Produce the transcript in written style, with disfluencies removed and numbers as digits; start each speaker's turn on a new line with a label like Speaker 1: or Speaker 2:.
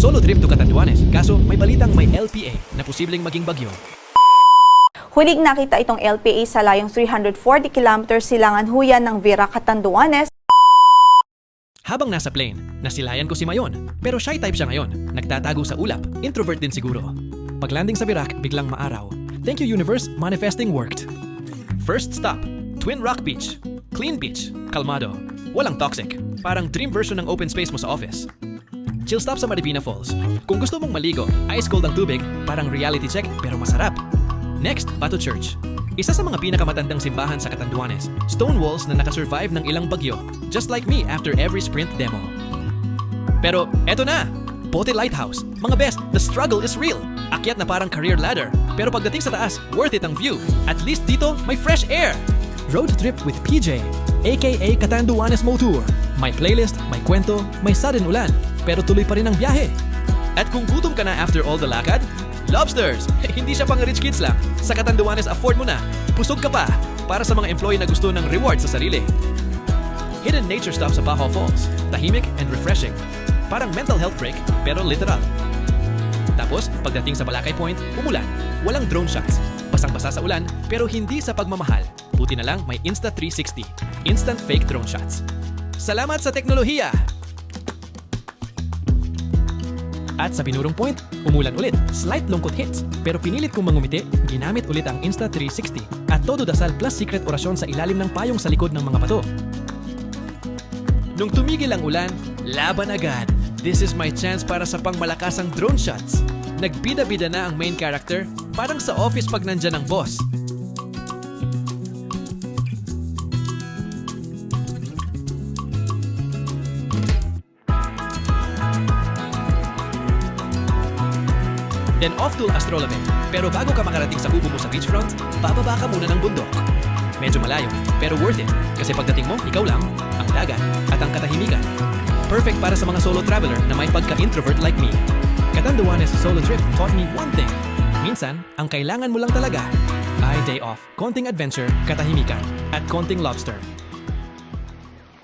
Speaker 1: Solo trip to Catanduanes, kaso may balitang may LPA na posibleng maging bagyo.
Speaker 2: Huling nakita itong LPA sa layong 340 kilometers silangan huyan ng Vera, Catanduanes.
Speaker 1: Habang nasa plane, nasilayan ko si Mayon. Pero shy type siya ngayon. Nagtatago sa ulap. Introvert din siguro. Paglanding sa Virac, biglang maaraw. Thank you universe, manifesting worked. First stop, Twin Rock Beach. Clean beach, kalmado. Walang toxic. Parang dream version ng open space mo sa office. Chill stop sa Maribina Falls. Kung gusto mong maligo, ice cold ang tubig, parang reality check pero masarap. Next, Bato Church. Isa sa mga pinakamatandang simbahan sa Catanduanes. Stone walls na nakasurvive ng ilang bagyo. Just like me after every sprint demo. Pero eto na! Bote Lighthouse. Mga best, the struggle is real. Akyat na parang career ladder. Pero pagdating sa taas, worth it ang view. At least dito, may fresh air. Road trip with PJ, aka Catanduanes Mo Tour. May playlist, may kwento, may sudden ulan. Pero tuloy pa rin ang biyahe. At kung gutom ka na after all the lakad, Lobsters! Hindi siya pang rich kids lang. Sa Catanduanes, afford mo na. Pusog ka pa. Para sa mga employee na gusto ng reward sa sarili. Hidden nature stop sa Bajo Falls. Tahimik and refreshing. Parang mental health break, pero literal. Tapos, pagdating sa Balakay Point, umulan. Walang drone shots. Basang-basa sa ulan, pero hindi sa pagmamahal. Buti na lang may Insta360. Instant fake drone shots. Salamat sa teknolohiya! At sa Binurong Point, umulan ulit, slight lungkot hits. Pero pinilit kong mangumiti, ginamit ulit ang Insta360 at todo dasal plus secret orasyon sa ilalim ng payong sa likod ng mga bato. Nung tumigil ang ulan, laban agad. This is my chance para sa pangmalakasang drone shots. Nagbida-bida na ang main character, parang sa office pag nandyan ang boss. Then off to Astrolabe. Pero bago ka makarating sa kubo mo sa beachfront, bababa ka muna ng bundok. Medyo malayo, pero worth it. Kasi pagdating mo, ikaw lang, ang dagat, at ang katahimikan. Perfect para sa mga solo traveler na may pagka-introvert like me. Catanduanes solo trip taught me one thing. Minsan, ang kailangan mo lang talaga ay day off, konting adventure, katahimikan, at konting lobster.